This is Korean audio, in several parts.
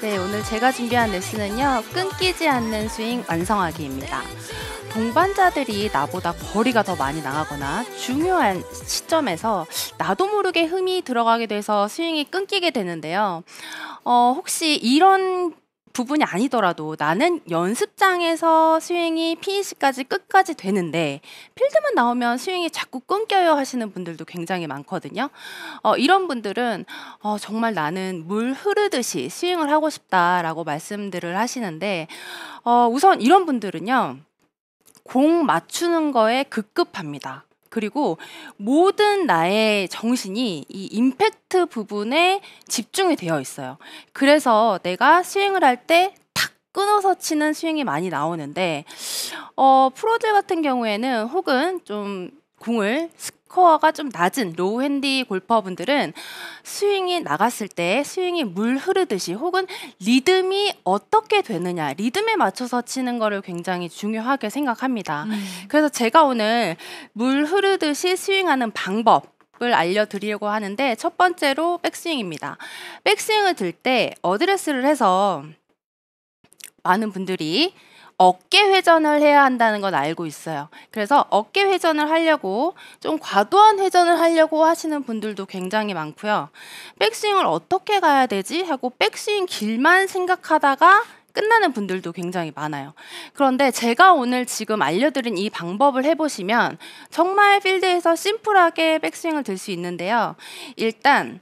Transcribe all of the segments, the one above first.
네, 오늘 제가 준비한 레슨은요. 끊기지 않는 스윙 완성하기입니다. 동반자들이 나보다 거리가 더 많이 나가거나 중요한 시점에서 나도 모르게 흠이 들어가게 돼서 스윙이 끊기게 되는데요. 혹시 이런 부분이 아니더라도 나는 연습장에서 스윙이 피니시까지 끝까지 되는데 필드만 나오면 스윙이 자꾸 끊겨요 하시는 분들도 굉장히 많거든요. 이런 분들은 정말 나는 물 흐르듯이 스윙을 하고 싶다라고 말씀들을 하시는데 우선 이런 분들은요. 공 맞추는 거에 급급합니다. 그리고 모든 나의 정신이 이 임팩트 부분에 집중이 되어 있어요. 그래서 내가 스윙을 할 때 탁 끊어서 치는 스윙이 많이 나오는데 프로들 같은 경우에는 혹은 좀 공을 스코어가 좀 낮은 로우 핸디 골퍼분들은 스윙이 나갔을 때 스윙이 물 흐르듯이 혹은 리듬이 어떻게 되느냐 리듬에 맞춰서 치는 거를 굉장히 중요하게 생각합니다. 그래서 제가 오늘 물 흐르듯이 스윙하는 방법을 알려드리려고 하는데 첫 번째로 백스윙입니다. 백스윙을 들 때 어드레스를 해서 많은 분들이 어깨 회전을 해야 한다는 건 알고 있어요. 그래서 어깨 회전을 하려고 좀 과도한 회전을 하려고 하시는 분들도 굉장히 많고요. 백스윙을 어떻게 가야 되지? 하고 백스윙 길만 생각하다가 끝나는 분들도 굉장히 많아요. 그런데 제가 오늘 지금 알려드린 이 방법을 해보시면 정말 필드에서 심플하게 백스윙을 들 수 있는데요. 일단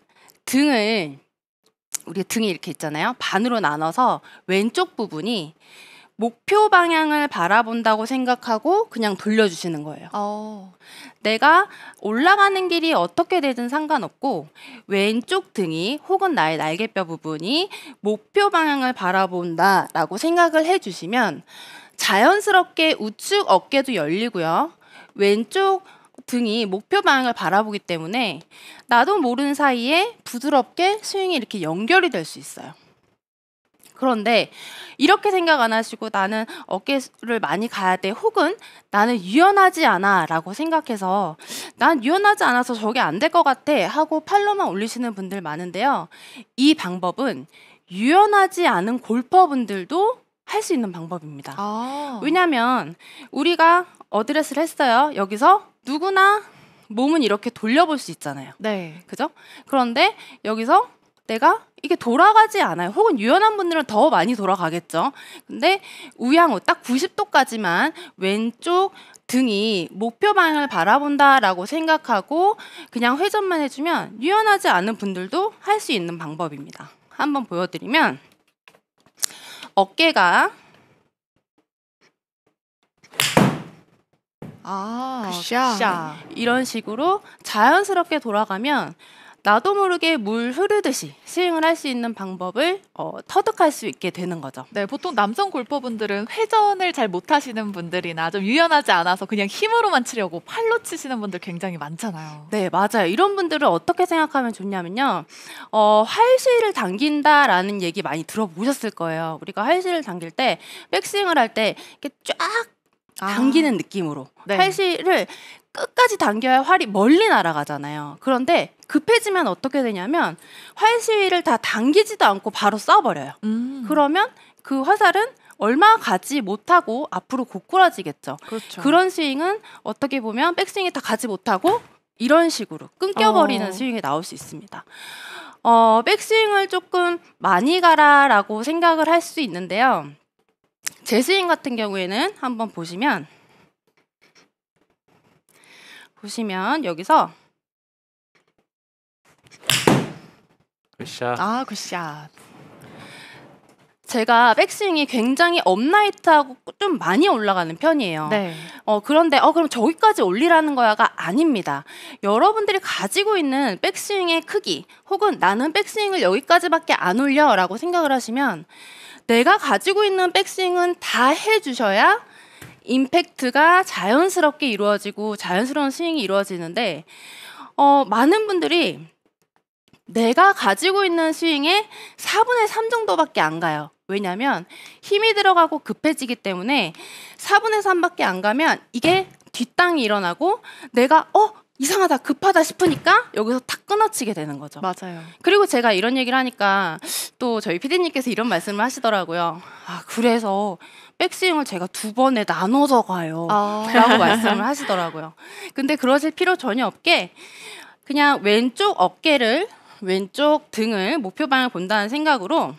우리 등이 이렇게 있잖아요. 반으로 나눠서 왼쪽 부분이 목표 방향을 바라본다고 생각하고 그냥 돌려주시는 거예요. 내가 올라가는 길이 어떻게 되든 상관없고 왼쪽 등이 혹은 나의 날개뼈 부분이 목표 방향을 바라본다라고 생각을 해주시면 자연스럽게 우측 어깨도 열리고요. 왼쪽 등이 목표 방향을 바라보기 때문에 나도 모르는 사이에 부드럽게 스윙이 이렇게 연결이 될 수 있어요. 그런데 이렇게 생각 안 하시고 나는 어깨를 많이 가야 돼 혹은 나는 유연하지 않아 라고 생각해서 난 유연하지 않아서 저게 안 될 것 같아 하고 팔로만 올리시는 분들 많은데요. 이 방법은 유연하지 않은 골퍼분들도 할 수 있는 방법입니다. 왜냐하면 우리가 어드레스를 했어요. 여기서 누구나 몸은 이렇게 돌려볼 수 있잖아요. 네. 그죠? 그런데 여기서 내가 이게 돌아가지 않아요. 혹은 유연한 분들은 더 많이 돌아가겠죠. 근데 우양우 딱 90도까지만 왼쪽 등이 목표 방향을 바라본다라고 생각하고 그냥 회전만 해주면 유연하지 않은 분들도 할 수 있는 방법입니다. 한번 보여드리면 어깨가 굿샷. 이런 식으로 자연스럽게 돌아가면 나도 모르게 물 흐르듯이 스윙을 할 수 있는 방법을 터득할 수 있게 되는 거죠. 네, 보통 남성 골퍼분들은 회전을 잘 못하시는 분들이나 좀 유연하지 않아서 그냥 힘으로만 치려고 팔로 치시는 분들 굉장히 많잖아요. 네, 맞아요. 이런 분들은 어떻게 생각하면 좋냐면요. 활실을 당긴다라는 얘기 많이 들어보셨을 거예요. 우리가 활실을 당길 때 백스윙을 할 때 이렇게 쫙 당기는 느낌으로 네. 활실을 끝까지 당겨야 활이 멀리 날아가잖아요. 그런데 급해지면 어떻게 되냐면 활실을 다 당기지도 않고 바로 쏴버려요. 그러면 그 화살은 얼마 가지 못하고 앞으로 고꾸라지겠죠. 그렇죠. 그런 스윙은 어떻게 보면 백스윙이 다 가지 못하고 이런 식으로 끊겨버리는 스윙이 나올 수 있습니다. 백스윙을 조금 많이 가라라고 생각을 할 수 있는데요. 제 스윙 같은 경우에는 한번 보시면 여기서 굿샷. 굿샷. 제가 백스윙이 굉장히 업라이트하고 좀 많이 올라가는 편이에요. 네. 그런데 그럼 저기까지 올리라는 거야가 아닙니다. 여러분들이 가지고 있는 백스윙의 크기 혹은 나는 백스윙을 여기까지밖에 안 올려 라고 생각을 하시면 내가 가지고 있는 백스윙은 다 해주셔야 임팩트가 자연스럽게 이루어지고 자연스러운 스윙이 이루어지는데 많은 분들이 내가 가지고 있는 스윙의 4분의 3 정도밖에 안 가요. 왜냐하면 힘이 들어가고 급해지기 때문에 4분의 3밖에 안 가면 이게 뒷땅이 일어나고 내가 이상하다, 급하다 싶으니까 여기서 탁 끊어치게 되는 거죠. 맞아요. 그리고 제가 이런 얘기를 하니까 또 저희 PD님께서 이런 말씀을 하시더라고요. 아, 그래서 백스윙을 제가 2번에 나눠서 가요. 라고 말씀을 하시더라고요. 근데 그러실 필요 전혀 없게 그냥 왼쪽 어깨를, 왼쪽 등을 목표 방향을 본다는 생각으로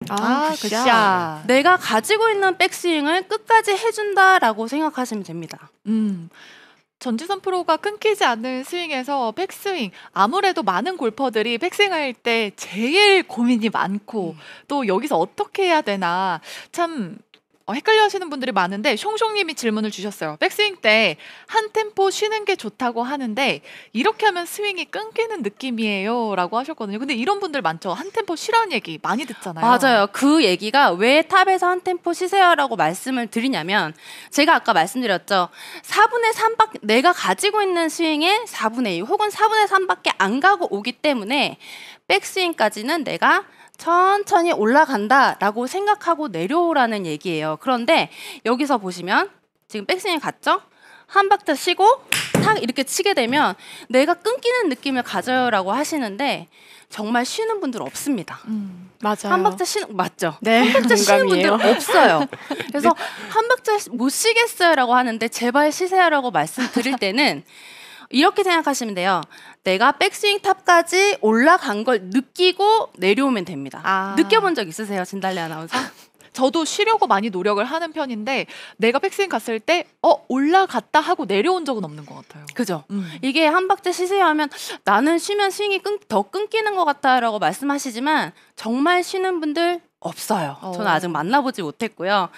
굿샷. 내가 가지고 있는 백스윙을 끝까지 해준다라고 생각하시면 됩니다. 전지선 프로가 끊기지 않는 스윙에서 백스윙, 아무래도 많은 골퍼들이 백스윙할 때 제일 고민이 많고 또 여기서 어떻게 해야 되나 참 헷갈려 하시는 분들이 많은데, 숑숑님이 질문을 주셨어요. 백스윙 때 한 템포 쉬는 게 좋다고 하는데 이렇게 하면 스윙이 끊기는 느낌이에요 라고 하셨거든요. 근데 이런 분들 많죠. 한 템포 쉬라는 얘기 많이 듣잖아요. 맞아요. 그 얘기가 왜 탑에서 한 템포 쉬세요라고 말씀을 드리냐면, 제가 아까 말씀드렸죠. 4분의 3밖에, 내가 가지고 있는 스윙의 4분의 2 혹은 4분의 3밖에 안 가고 오기 때문에 백스윙까지는 내가 천천히 올라간다라고 생각하고 내려오라는 얘기예요. 그런데 여기서 보시면 지금 백스윙 갔죠? 한 박자 쉬고 탁 이렇게 치게 되면 내가 끊기는 느낌을 가져요라고 하시는데 정말 쉬는 분들 없습니다. 맞아요. 한 박자 쉬는, 맞죠? 네, 한 박자 쉬는 분들 공감이에요. 없어요. 그래서 한 박자 못 쉬겠어요라고 하는데 제발 쉬세요라고 말씀드릴 때는 이렇게 생각하시면 돼요. 내가 백스윙 탑까지 올라간 걸 느끼고 내려오면 됩니다. 느껴본 적 있으세요, 진달래 아나운서? 저도 쉬려고 많이 노력을 하는 편인데 내가 백스윙 갔을 때 올라갔다 하고 내려온 적은 없는 것 같아요. 그죠? 이게 한 박자 쉬세요 하면 나는 쉬면 스윙이 더 끊기는 것 같아라고 말씀하시지만 정말 쉬는 분들 없어요. 저는 아직 만나보지 못했고요.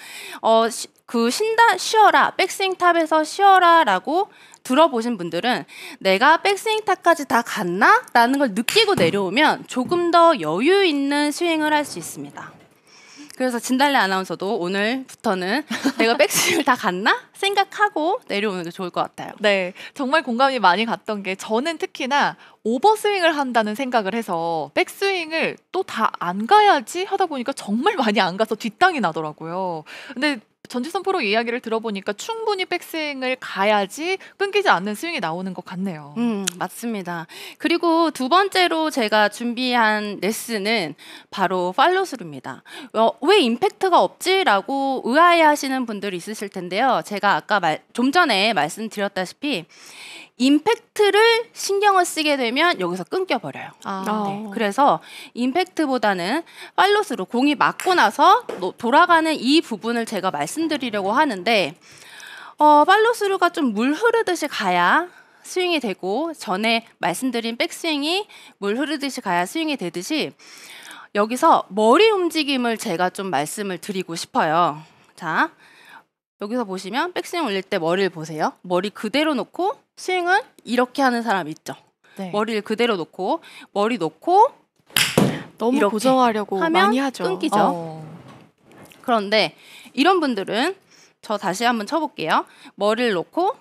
쉬어라, 백스윙 탑에서 쉬어라라고 들어보신 분들은 내가 백스윙 탑까지 다 갔나? 라는 걸 느끼고 내려오면 조금 더 여유 있는 스윙을 할 수 있습니다. 그래서 진달래 아나운서도 오늘부터는 내가 백스윙을 다 갔나? 생각하고 내려오는 게 좋을 것 같아요. 네, 정말 공감이 많이 갔던 게, 저는 특히나 오버스윙을 한다는 생각을 해서 백스윙을 또 다 안 가야지 하다 보니까 정말 많이 안 가서 뒷땅이 나더라고요. 근데 전지선 프로 이야기를 들어보니까 충분히 백스윙을 가야지 끊기지 않는 스윙이 나오는 것 같네요. 맞습니다. 그리고 두 번째로 제가 준비한 레슨은 바로 팔로스루입니다. 왜 임팩트가 없지? 라고 의아해하시는 분들이 있으실 텐데요. 제가 아까 좀 전에 말씀드렸다시피 임팩트를 신경을 쓰게 되면 여기서 끊겨버려요. 네. 그래서 임팩트보다는 팔로스루, 공이 맞고 나서 돌아가는 이 부분을 제가 말씀드리려고 하는데, 팔로스루가 좀 물 흐르듯이 가야 스윙이 되고, 전에 말씀드린 백스윙이 물 흐르듯이 가야 스윙이 되듯이 여기서 머리 움직임을 제가 좀 말씀을 드리고 싶어요. 자, 여기서 보시면 백스윙 올릴 때 머리를 보세요. 머리 그대로 놓고 스윙을 이렇게 하는 사람 있죠. 네. 머리를 그대로 놓고 머리 놓고 너무 고정하려고 하면 많이 하죠. 끊기죠. 그런데 이런 분들은, 저 다시 한번 쳐볼게요. 머리를 놓고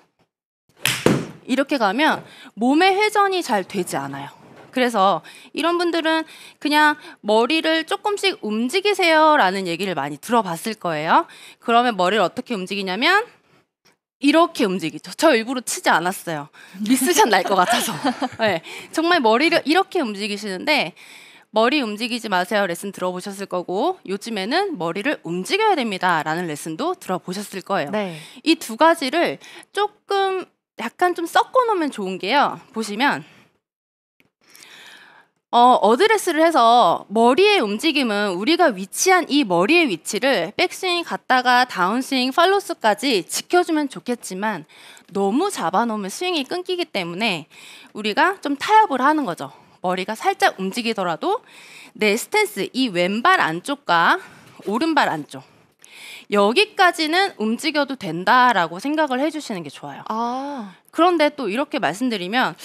이렇게 가면 몸의 회전이 잘 되지 않아요. 그래서 이런 분들은 그냥 머리를 조금씩 움직이세요라는 얘기를 많이 들어봤을 거예요. 그러면 머리를 어떻게 움직이냐면 이렇게 움직이죠. 저 일부러 치지 않았어요. 미스샷 날 것 같아서. 네, 정말 머리를 이렇게 움직이시는데, 머리 움직이지 마세요 레슨 들어보셨을 거고, 요즘에는 머리를 움직여야 됩니다 라는 레슨도 들어보셨을 거예요. 네. 이 두 가지를 조금 약간 좀 섞어 놓으면 좋은 게요. 보시면 어드레스를 해서 머리의 움직임은 우리가 위치한 이 머리의 위치를 백스윙 갔다가 다운스윙 팔로스까지 지켜주면 좋겠지만, 너무 잡아놓으면 스윙이 끊기기 때문에 우리가 좀 타협을 하는 거죠. 머리가 살짝 움직이더라도 내 스탠스, 이 왼발 안쪽과 오른발 안쪽, 여기까지는 움직여도 된다라고 생각을 해주시는 게 좋아요. 그런데 또 이렇게 말씀드리면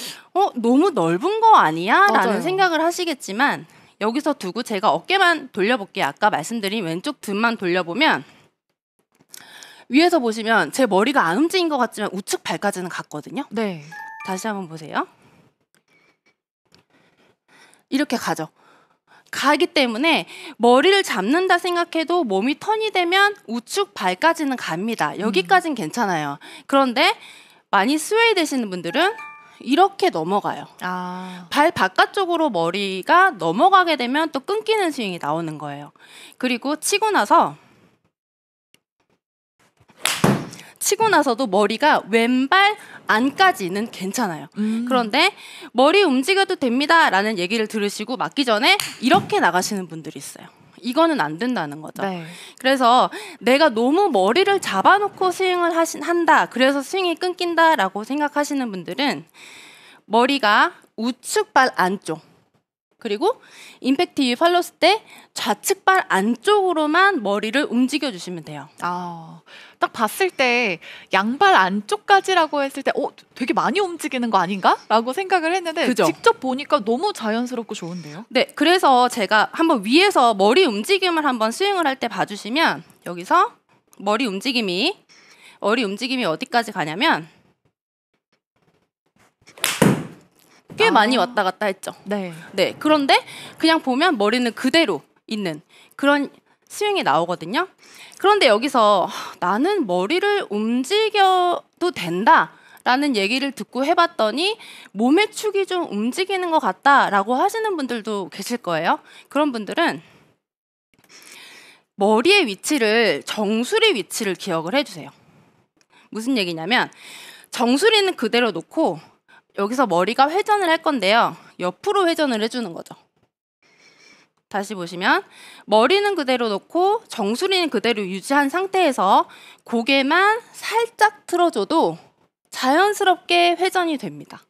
너무 넓은 거 아니야? 라는 생각을 하시겠지만, 여기서 두고 제가 어깨만 돌려볼게요. 아까 말씀드린 왼쪽 등만 돌려보면 위에서 보시면 제 머리가 안 움직인 것 같지만 우측 발까지는 갔거든요. 네. 다시 한번 보세요. 이렇게 가죠. 가기 때문에 머리를 잡는다 생각해도 몸이 턴이 되면 우측 발까지는 갑니다. 여기까지는 괜찮아요. 그런데 많이 스웨이 되시는 분들은 이렇게 넘어가요. 발 바깥쪽으로 머리가 넘어가게 되면 또 끊기는 스윙이 나오는 거예요. 그리고 치고 나서도 머리가 왼발 안까지는 괜찮아요. 그런데 머리 움직여도 됩니다 라는 얘기를 들으시고 맞기 전에 이렇게 나가시는 분들이 있어요. 이거는 안 된다는 거죠. 네. 그래서 내가 너무 머리를 잡아놓고 스윙을 한다. 그래서 스윙이 끊긴다라고 생각하시는 분들은 머리가 우측 발 안쪽 그리고 임팩트 이후 팔로스 때 좌측 발 안쪽으로만 머리를 움직여 주시면 돼요. 딱 봤을 때 양발 안쪽까지라고 했을 때 되게 많이 움직이는 거 아닌가? 라고 생각을 했는데 그죠? 직접 보니까 너무 자연스럽고 좋은데요? 네, 그래서 제가 한번 위에서 머리 움직임을 한번 스윙을 할 때 봐주시면 여기서 머리 움직임이 어디까지 가냐면 꽤 많이 왔다 갔다 했죠. 네. 네, 그런데 그냥 보면 머리는 그대로 있는 그런 스윙이 나오거든요. 그런데 여기서 나는 머리를 움직여도 된다라는 얘기를 듣고 해봤더니 몸의 축이 좀 움직이는 것 같다라고 하시는 분들도 계실 거예요. 그런 분들은 머리의 위치를 정수리 위치를 기억을 해주세요. 무슨 얘기냐면 정수리는 그대로 놓고 여기서 머리가 회전을 할 건데요. 옆으로 회전을 해주는 거죠. 다시 보시면 머리는 그대로 놓고 정수리는 그대로 유지한 상태에서 고개만 살짝 틀어줘도 자연스럽게 회전이 됩니다.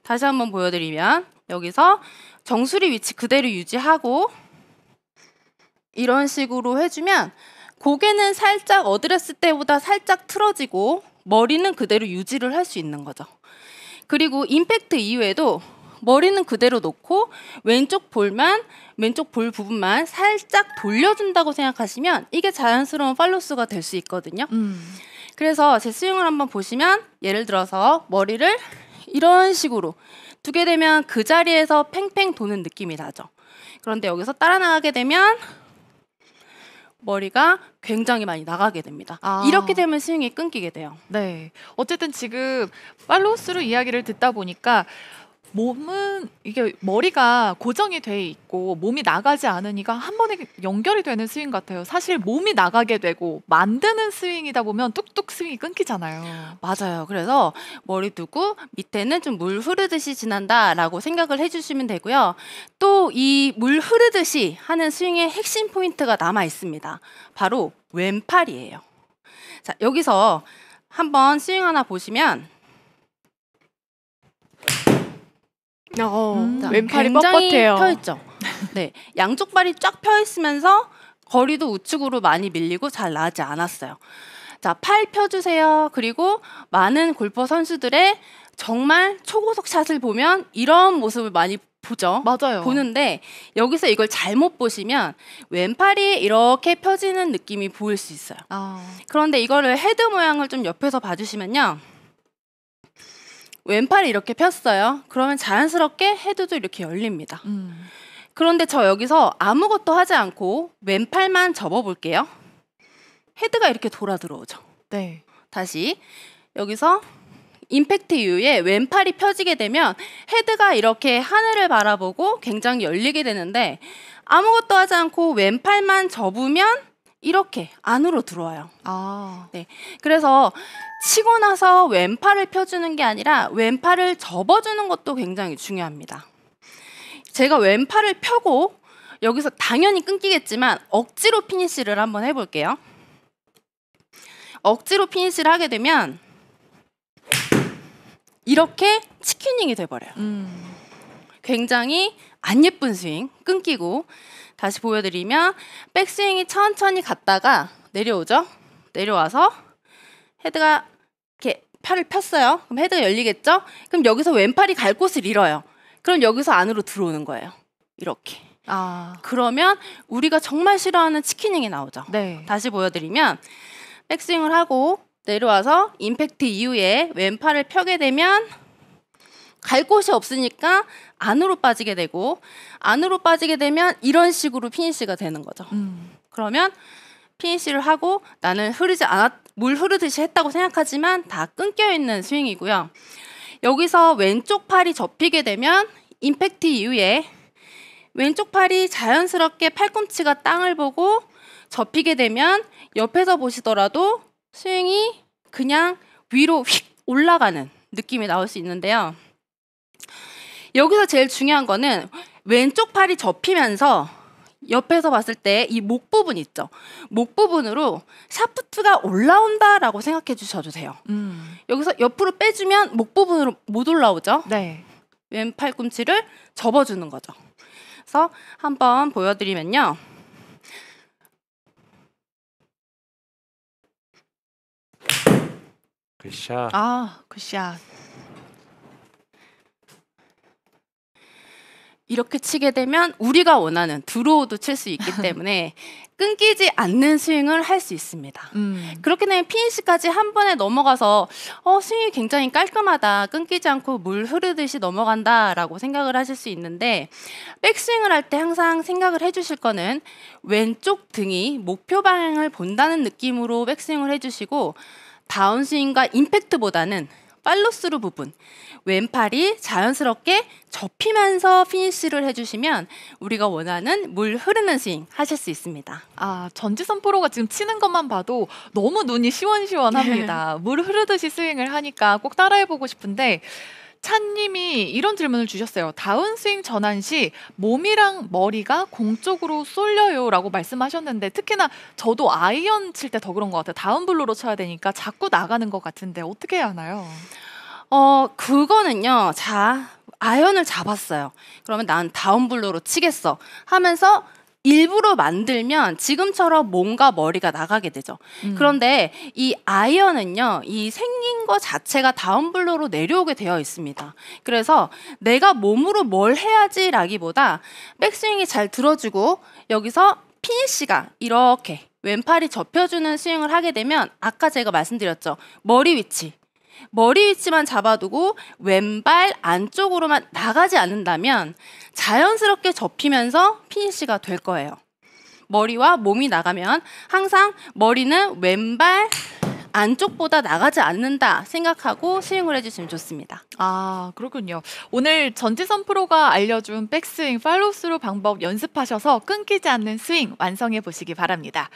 다시 한번 보여드리면 여기서 정수리 위치 그대로 유지하고 이런 식으로 해주면 고개는 살짝 어드레스 때보다 살짝 틀어지고 머리는 그대로 유지를 할 수 있는 거죠. 그리고 임팩트 이후에도 머리는 그대로 놓고 왼쪽 볼 부분만 살짝 돌려준다고 생각하시면 이게 자연스러운 팔로스가 될 수 있거든요. 그래서 제 스윙을 한번 보시면 예를 들어서 머리를 이런 식으로 두게 되면 그 자리에서 팽팽 도는 느낌이 나죠. 그런데 여기서 따라 나가게 되면 머리가 굉장히 많이 나가게 됩니다. 이렇게 되면 스윙이 끊기게 돼요. 네. 어쨌든 지금 팔로스루 이야기를 듣다 보니까 몸은 이게 머리가 고정이 돼 있고 몸이 나가지 않으니까 한 번에 연결이 되는 스윙 같아요. 사실 몸이 나가게 되고 만드는 스윙이다 보면 뚝뚝 스윙이 끊기잖아요. 맞아요. 그래서 머리 두고 밑에는 좀 물 흐르듯이 지난다라고 생각을 해주시면 되고요. 또 이 물 흐르듯이 하는 스윙의 핵심 포인트가 남아 있습니다. 바로 왼팔이에요. 자, 여기서 한번 스윙 하나 보시면 자, 왼팔이 뻣뻣해요. 펴있죠. 네, 양쪽 발이 쫙 펴 있으면서 거리도 우측으로 많이 밀리고 잘 나지 않았어요. 자, 팔 펴주세요. 그리고 많은 골퍼 선수들의 정말 초고속 샷을 보면 이런 모습을 많이 보죠. 맞아요. 보는데 여기서 이걸 잘못 보시면 왼팔이 이렇게 펴지는 느낌이 보일 수 있어요. 그런데 이거를 헤드 모양을 좀 옆에서 봐주시면요. 왼팔이 이렇게 폈어요. 그러면 자연스럽게 헤드도 이렇게 열립니다. 그런데 저 여기서 아무것도 하지 않고 왼팔만 접어볼게요. 헤드가 이렇게 돌아 들어오죠. 네. 다시 여기서 임팩트 이후에 왼팔이 펴지게 되면 헤드가 이렇게 하늘을 바라보고 굉장히 열리게 되는데 아무것도 하지 않고 왼팔만 접으면 이렇게 안으로 들어와요. 네. 그래서 치고 나서 왼팔을 펴주는 게 아니라 왼팔을 접어주는 것도 굉장히 중요합니다. 제가 왼팔을 펴고 여기서 당연히 끊기겠지만 억지로 피니시를 한번 해볼게요. 억지로 피니시를 하게 되면 이렇게 치킨닝이 돼버려요. 굉장히 안 예쁜 스윙, 끊기고 다시 보여드리면 백스윙이 천천히 갔다가 내려오죠. 내려와서 헤드가 이렇게 팔을 폈어요. 그럼 헤드가 열리겠죠? 그럼 여기서 왼팔이 갈 곳을 잃어요. 그럼 여기서 안으로 들어오는 거예요. 이렇게. 그러면 우리가 정말 싫어하는 치킨닝이 나오죠. 네. 다시 보여드리면 백스윙을 하고 내려와서 임팩트 이후에 왼팔을 펴게 되면 갈 곳이 없으니까 안으로 빠지게 되고, 안으로 빠지게 되면 이런 식으로 피니쉬가 되는 거죠. 그러면 피니쉬를 하고 나는 물 흐르듯이 했다고 생각하지만 다 끊겨 있는 스윙이고요. 여기서 왼쪽 팔이 접히게 되면 임팩트 이후에 왼쪽 팔이 자연스럽게 팔꿈치가 땅을 보고 접히게 되면 옆에서 보시더라도 스윙이 그냥 위로 휙 올라가는 느낌이 나올 수 있는데요. 여기서 제일 중요한 거는 왼쪽 팔이 접히면서 옆에서 봤을 때 이 목 부분 있죠. 목 부분으로 샤프트가 올라온다라고 생각해 주셔도 돼요. 여기서 옆으로 빼주면 목 부분으로 못 올라오죠. 네. 왼 팔꿈치를 접어주는 거죠. 그래서 한번 보여드리면요. 굿샷. 아, 굿샷. 이렇게 치게 되면 우리가 원하는 드로우도 칠 수 있기 때문에 끊기지 않는 스윙을 할 수 있습니다. 그렇게 되면 피니시까지 한 번에 넘어가서 스윙이 굉장히 깔끔하다, 끊기지 않고 물 흐르듯이 넘어간다라고 생각을 하실 수 있는데, 백스윙을 할 때 항상 생각을 해주실 거는 왼쪽 등이 목표 방향을 본다는 느낌으로 백스윙을 해주시고, 다운스윙과 임팩트보다는 팔로스루 부분, 왼팔이 자연스럽게 접히면서 피니쉬를 해주시면 우리가 원하는 물 흐르는 스윙 하실 수 있습니다. 아, 전지선 프로가 지금 치는 것만 봐도 너무 눈이 시원시원합니다. 물 흐르듯이 스윙을 하니까 꼭 따라해보고 싶은데, 찬님이 이런 질문을 주셨어요. 다운스윙 전환 시 몸이랑 머리가 공 쪽으로 쏠려요 라고 말씀하셨는데, 특히나 저도 아이언 칠 때 더 그런 것 같아요. 다운블로로 쳐야 되니까 자꾸 나가는 것 같은데 어떻게 해야 하나요? 그거는요. 자, 아이언을 잡았어요. 그러면 난 다운블로로 치겠어 하면서 일부러 만들면 지금처럼 몸과 머리가 나가게 되죠. 그런데 이 아이언은요, 이 생긴 거 자체가 다운블로로 내려오게 되어 있습니다. 그래서 내가 몸으로 뭘 해야지라기보다 백스윙이 잘 들어주고 여기서 피니쉬가 이렇게 왼팔이 접혀주는 스윙을 하게 되면, 아까 제가 말씀드렸죠. 머리 위치만 잡아두고 왼발 안쪽으로만 나가지 않는다면 자연스럽게 접히면서 피니쉬가 될 거예요. 머리와 몸이 나가면 항상 머리는 왼발 안쪽보다 나가지 않는다 생각하고 스윙을 해주시면 좋습니다. 아, 그렇군요. 오늘 전지선 프로가 알려준 백스윙 팔로우스루 방법 연습하셔서 끊기지 않는 스윙 완성해 보시기 바랍니다.